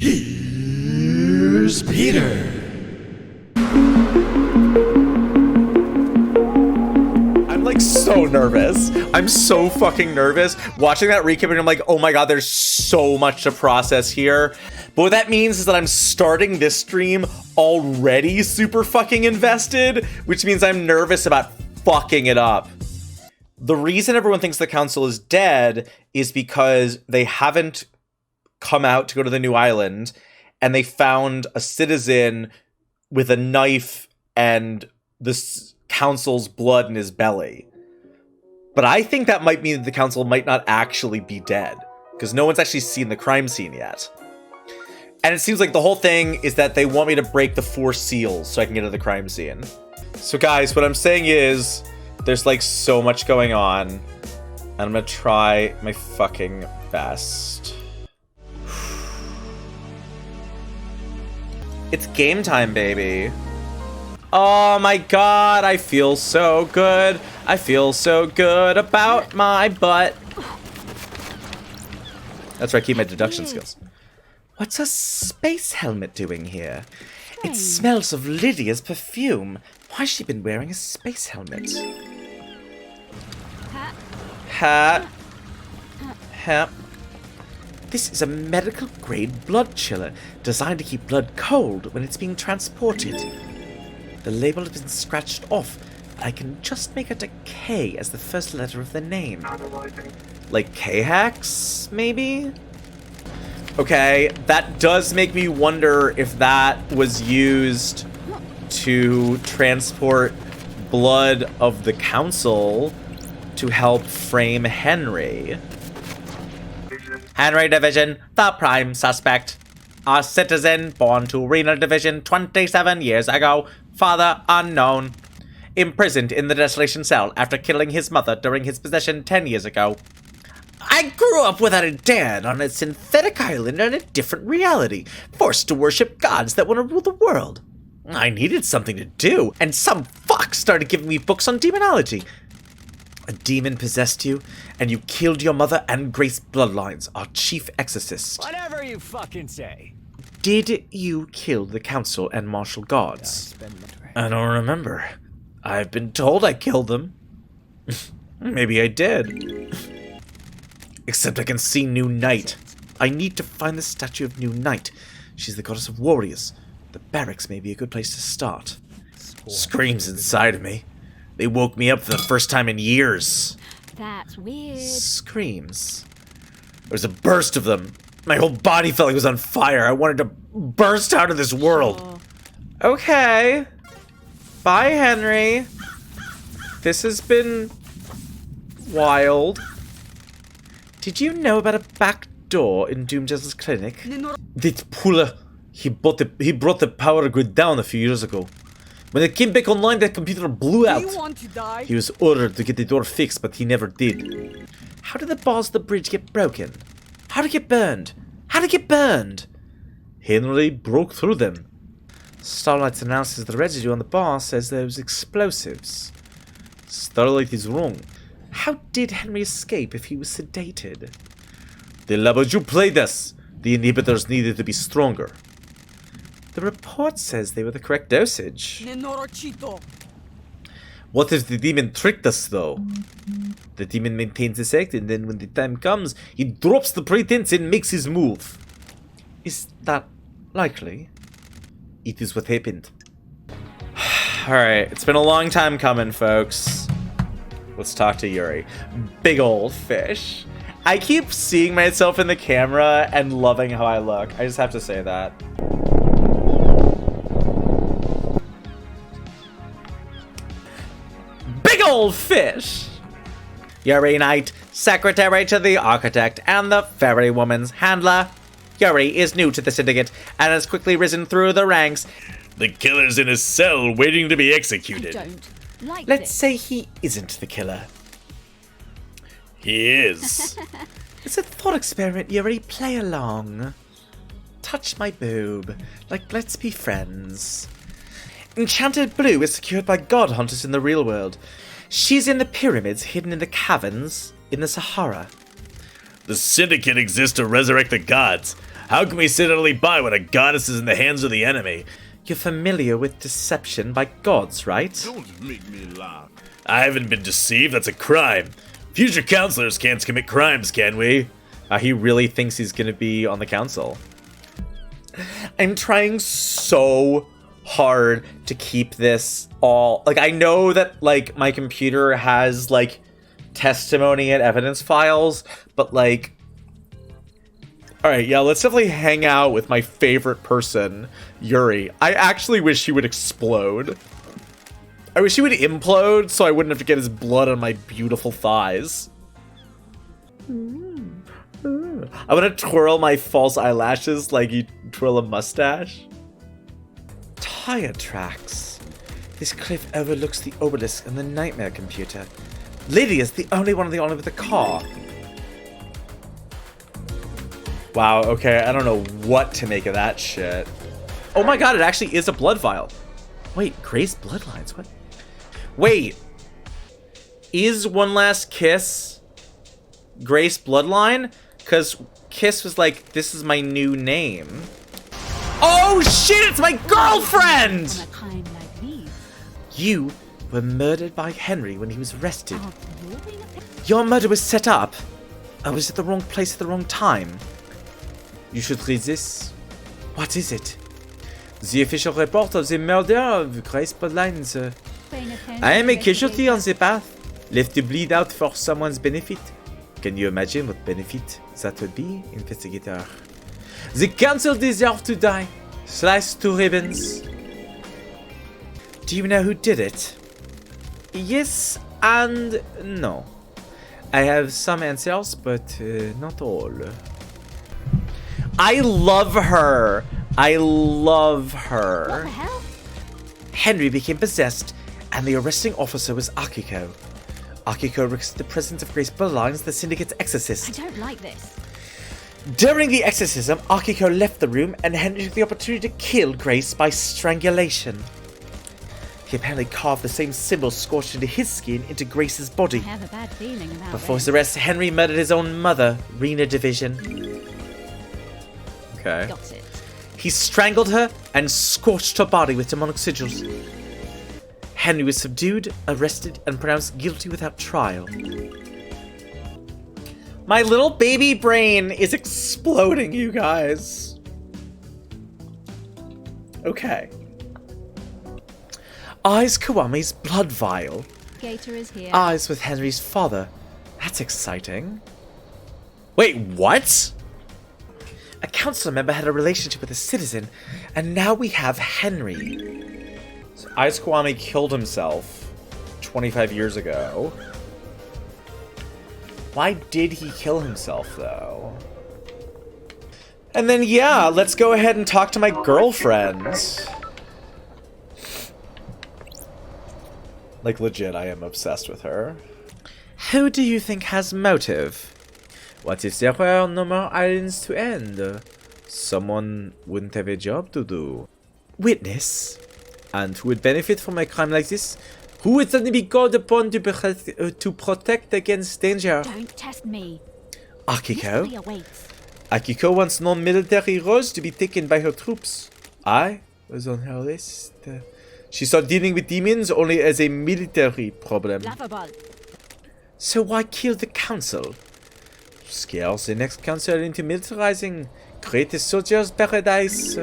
Here's Peter. I'm like so nervous. I'm so fucking nervous. Watching that recap and I'm like, oh my god, there's so much to process here. But what that means is that I'm starting this stream already super fucking invested, which means I'm nervous about fucking it up. The reason everyone thinks the council is dead is because they haven't come out to go to the new island, and they found a citizen with a knife and the council's blood in his belly. But I think that might mean that the council might not actually be dead, because no one's actually seen the crime scene yet. And it seems like the whole thing is that they want me to break the 4 seals so I can get to the crime scene. So guys, what I'm saying is, there's like so much going on, and I'm gonna try my fucking best. It's game time, baby. Oh my god, I feel so good. I feel so good about my butt. That's right, keep my deduction skills. What's a space helmet doing here? It smells of Lydia's perfume. Why's she been wearing a space helmet? Hat. This is a medical grade blood chiller designed to keep blood cold when it's being transported. The label has been scratched off, but I can just make out a K as the first letter of the name. Like K-Hex, maybe? Okay, that does make me wonder if that was used to transport blood of the council to help frame Henry. Henry Division, the prime suspect. A citizen born to Renal Division 27 years ago, father unknown. Imprisoned in the desolation cell after killing his mother during his possession 10 years ago. I grew up without a dad on a synthetic island in a different reality, forced to worship gods that want to rule the world. I needed something to do, and some fuck started giving me books on demonology. A demon possessed you, and you killed your mother and Grace Bloodlines, our chief exorcist. Whatever you fucking say. Did you kill the council and martial guards? I don't remember. I've been told I killed them. Maybe I did. Except I can see New Night. I need to find the statue of New Night. She's the goddess of warriors. The barracks may be a good place to start. Screams inside of me. They woke me up for the first time in years. That's weird. Screams. There was a burst of them. My whole body felt like it was on fire. I wanted to burst out of this world. Sure. Okay. Bye, Henry. This has been wild. Did you know about a back door in Doomjaz's clinic? That Puller, he brought the power grid down a few years ago. When it came back online, that computer blew out. Do you want to die? He was ordered to get the door fixed, but he never did. How did the bars of the bridge get broken? How did it get burned? How did it get burned? Henry broke through them. Starlight's analysis of the residue on the bar says there was explosives. Starlight is wrong. How did Henry escape if he was sedated? The Laboju played us. The inhibitors needed to be stronger. The report says they were the correct dosage. What if the demon tricked us, though? The demon maintains his act, and then when the time comes, he drops the pretense and makes his move. Is that likely? It is what happened. Alright, it's been a long time coming, folks. Let's talk to Yuri. Big old fish. I keep seeing myself in the camera and loving how I look. I just have to say that. Big old fish! Yuri Knight, secretary to the architect and the fairy woman's handler. Yuri is new to the syndicate and has quickly risen through the ranks. The killer's in a cell waiting to be executed. I don't like Let's this. say he isn't the killer. He is. It's a thought experiment, Yuri. Play along. Touch my boob. Like, let's be friends. Enchanted Blue is secured by god hunters in the real world. She's in the pyramids, hidden in the caverns in the Sahara. The Syndicate exists to resurrect the gods. How can we sit idly by when a goddess is in the hands of the enemy? You're familiar with deception by gods, right? Don't make me laugh. I haven't been deceived, that's a crime. Future counselors can't commit crimes, can we? He really thinks he's gonna be on the council. I'm trying so hard to keep this all... Like, I know that, like, my computer has, like, testimony and evidence files, but, like... Alright, yeah, let's definitely hang out with my favorite person, Yuri. I actually wish he would explode. I wish he would implode so I wouldn't have to get his blood on my beautiful thighs. I want to twirl my false eyelashes like you twirl a mustache. Tire tracks. This cliff overlooks the obelisk and the nightmare computer. Lydia's the only one on the island with a car. Wow, okay, I don't know what to make of that shit. Oh my god, it actually is a blood vial. Wait, Grace Bloodlines, what? Wait. Is One Last Kiss Grace Bloodline? Because Kiss was like, this is my new name. Oh shit, it's my girlfriend! From a kind like these. You were murdered by Henry when he was arrested. You're being a pig. Your murder was set up. I was at the wrong place at the wrong time. You should read this. What is it? The official report of the murder of Grace Bloodlines. Paying attention I am a to casualty on investigation. the path, left to bleed out for someone's benefit. Can you imagine what benefit that would be, investigator? The council deserves to die. Sliced to ribbons. Do you know who did it? Yes and no. I have some answers, but not all. I love her. I love What her. the hell? Henry became possessed, and the arresting officer was Akiko. Akiko requested the presence of Grace Bloodlines, the syndicate's I exorcist. don't like this. During the exorcism, Akiko left the room, and Henry took the opportunity to kill Grace by strangulation. He apparently carved the same symbol scorched into his skin into Grace's I body. have a bad feeling about Before this. his arrest, Henry murdered his own mother, Rena Division. Okay. Got it. He strangled her and scorched her body with demonic sigils. Henry was subdued, arrested, and pronounced guilty without trial. My little baby brain is exploding, you guys. Okay. Eyes Kawami's blood vial. Gator is here. Eyes with Henry's father. That's exciting. Wait, what? A council member had a relationship with a citizen, and now we have Henry. So Eyes Kawami killed himself 25 years ago. Why did he kill himself, though? And then, yeah, let's go ahead and talk to my girlfriend. Like, legit, I am obsessed with her. Who do you think has motive? What if there were no more islands to end? Someone wouldn't have a job to do. Witness? And who would benefit from a crime like this? Who would suddenly be called upon to protect against danger? Don't test me. Akiko? Mystery awaits. Akiko wants non-military roles to be taken by her troops. I was on her list. She saw dealing with demons only as a military problem. Laughable. So why kill the council? Scare the next council into militarizing. Create a soldier's paradise.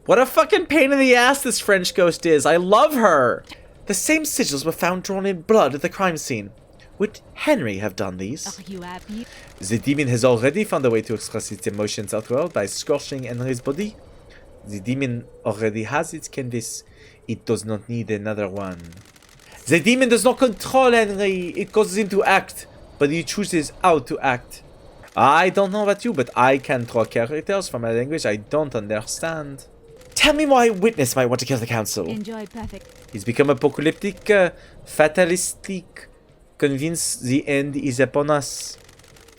What a fucking pain in the ass this French ghost is. I love her. The same sigils were found drawn in blood at the crime scene. Would Henry have done these? Oh, you have you. The demon has already found a way to express its emotions outward by scorching Henry's body. The demon already has its canvas. It does not need another one. The demon does not control Henry. It causes him to act, but he chooses how to act. I don't know about you, but I can draw characters from a language I don't understand. Tell me why Witness might want to kill the council. Enjoy perfect. He's become apocalyptic, fatalistic, convinced the end is upon us.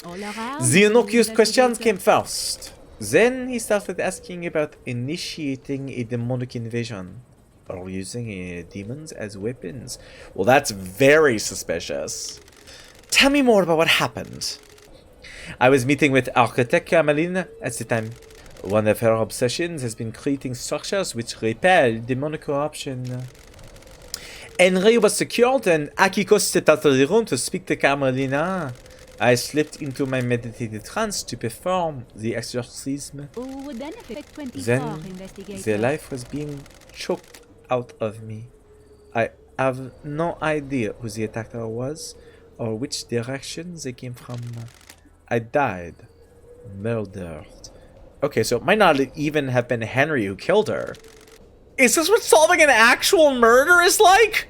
All around. The innocuous Investigator. questions came first. Then he started asking about initiating a demonic invasion or using demons as weapons. Well, that's very suspicious. Tell me more about what happened. I was meeting with architect Carmelina at the time. One of her obsessions has been creating structures which repel demonic corruption. Henry was secured and Akiko stepped out of the room to speak to Carmelina. I slipped into my meditative trance to perform the exorcism. Who would benefit 24 Then investigators? the life was being choked out of me. I have no idea who the attacker was or which direction they came from. I died. Murdered. Okay, so it might not even have been Henry who killed her. Is this what solving an actual murder is like?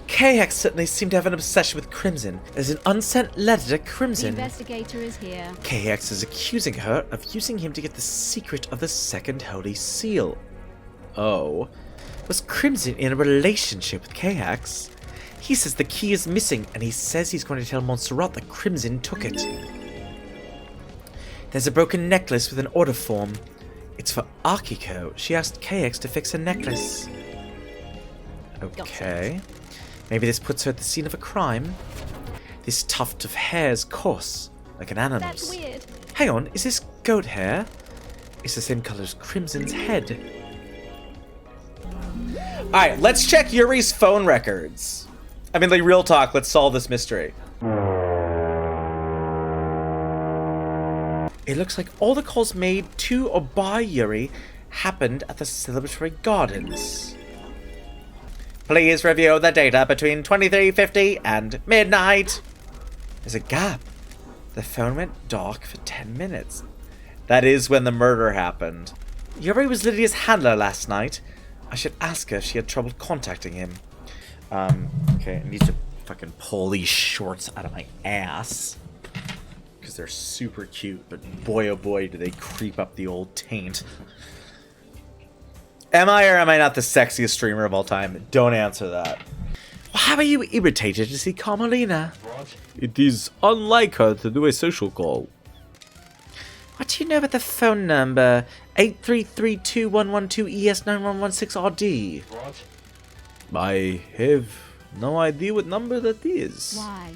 KX certainly seemed to have an obsession with Crimson. There's an unsent letter to The Crimson. investigator is here. KX is accusing her of using him to get the secret of the second Holy Seal. Oh. Was Crimson in a relationship with KX? He says the key is missing, and he says he's going to tell Montserrat that Crimson took it. There's a broken necklace with an order form. It's for Akiko. She asked KX to fix her necklace. Okay. Maybe this puts her at the scene of a crime. This tuft of hair is coarse, like an animal's. That's weird. Hang on, is this goat hair? It's the same color as Crimson's head. Alright, let's check Yuri's phone records. I mean, like, real talk, let's solve this mystery. It looks like all the calls made to or by Yuri happened at the celebratory gardens. Please review the data between 23:50 and midnight. There's a gap. The phone went dark for 10 minutes. That is when the murder happened. Yuri was Lydia's handler last night. I should ask her if she had trouble contacting him. Okay, I need to fucking pull these shorts out of my ass. Because they're super cute, but boy oh boy do they creep up the old taint. Am I or am I not the sexiest streamer of all time? Don't answer that. How are you irritated to see Carmelina? It is unlike her to do a social call. What do you know about the phone number 8332-112-ES9116RD? I have no idea what number that is. Why?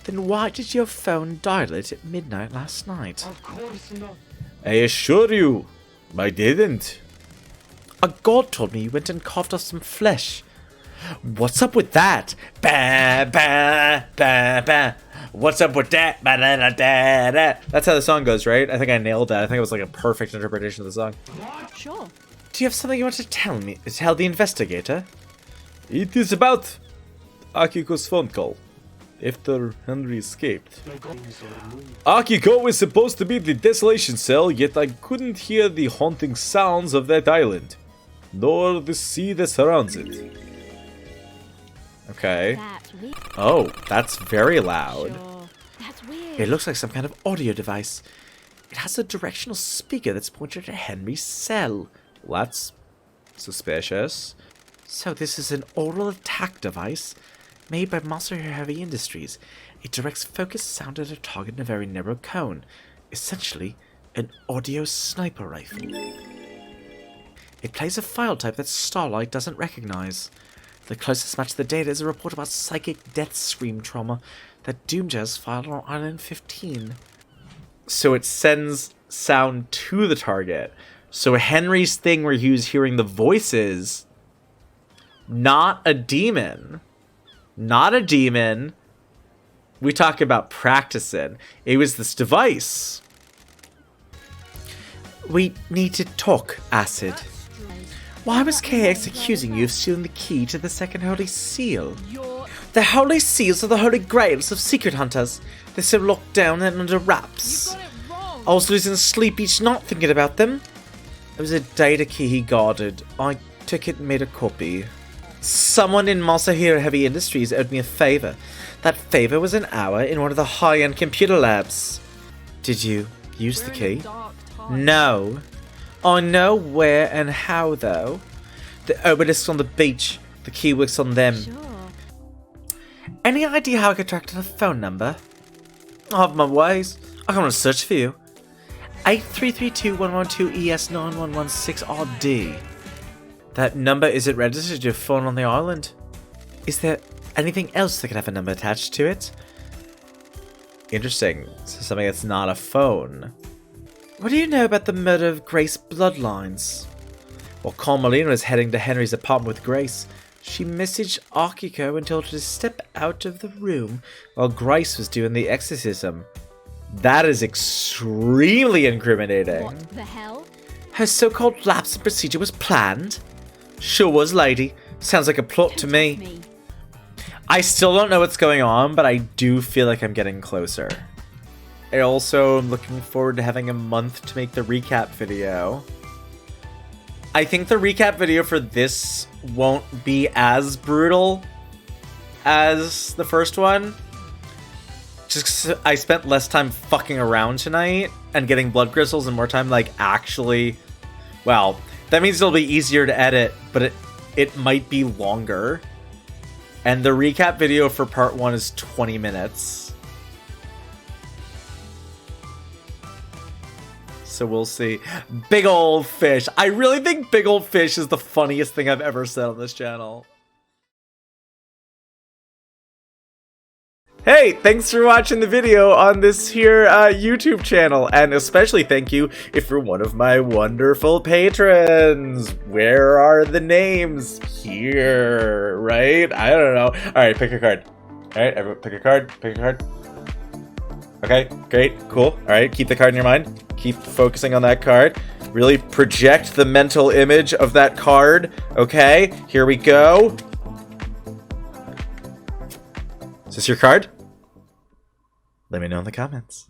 Then why did your phone dial it at midnight last night? I assure you, I didn't. A god told me you went and carved off some flesh. What's up with that? Ba ba ba ba. What's up with that? Ba da da da da. That's how the song goes, right? I think I nailed that. I think it was like a perfect interpretation of the song. Sure. Do you have something you want to tell me? Tell the investigator? It is about Akiko's phone call after Henry escaped. Akiko is supposed to be the desolation cell, yet I couldn't hear the haunting sounds of that island, nor the sea that surrounds it. Okay. That's weird. Oh, that's very loud. Sure. That's weird. It looks like some kind of audio device. It has a directional speaker that's pointed at Henry's cell. Well, that's suspicious. So this is an oral attack device made by Monster Heavy Industries. It directs focused sound at a target in a very narrow cone. Essentially, an audio sniper rifle. It plays a file type that Starlight doesn't recognize. The closest match to the data is a report about psychic death scream trauma that Doomjazz filed on Island 15. So it sends sound to the target. So Henry's thing where he was hearing the voices, not a demon. Not a demon. We talk about practicing. It was this device. We need to talk, Acid. Why was KX accusing you of stealing the key to the second Holy Seal? The Holy Seals are the Holy Grails of secret hunters. They're so locked down and under wraps. I was losing sleep each night thinking about them. It was a data key he guarded. I took it and made a copy. Someone in Masahiro Heavy Industries owed me a favor. That favor was an hour in one of the high-end computer labs. Did you use the key? No. I know where and how, though. The obelisks on the beach. The key works on them. Sure. Any idea how I could track down a phone number? I have my ways. I can run a search for you. 8332-112-ES9116RD. That number isn't registered to your phone on the island. Is there anything else that could have a number attached to it. Interesting. So something that's not a phone. What do you know about the murder of Grace bloodlines? While Carmelina was heading to Henry's apartment with Grace, she messaged Akiko and told her to step out of the room while Grace was doing the exorcism. That is extremely incriminating. What the hell? Her so-called lapse in procedure was planned? Sure was, lady. Sounds like a plot to Don't me. touch me. I still don't know what's going on, but I do feel like I'm getting closer. I also am looking forward to having a month to make the recap video. I think the recap video for this won't be as brutal as the first one. Just 'cause I spent less time fucking around tonight and getting blood crystals and more time like actually... Well, that means it'll be easier to edit, but it might be longer. And the recap video for part 1 is 20 minutes. So we'll see. Big old fish. I really think big old fish is the funniest thing I've ever said on this channel. Hey, thanks for watching the video on this here YouTube channel, and especially thank you if you're one of my wonderful patrons. Where are the names? Here, right? I don't know. All right, pick a card. All right, everyone, pick a card. Pick a card. Okay, great, cool. All right, keep the card in your mind. Keep focusing on that card. Really project the mental image of that card. Okay, here we go. Is this your card? Let me know in the comments.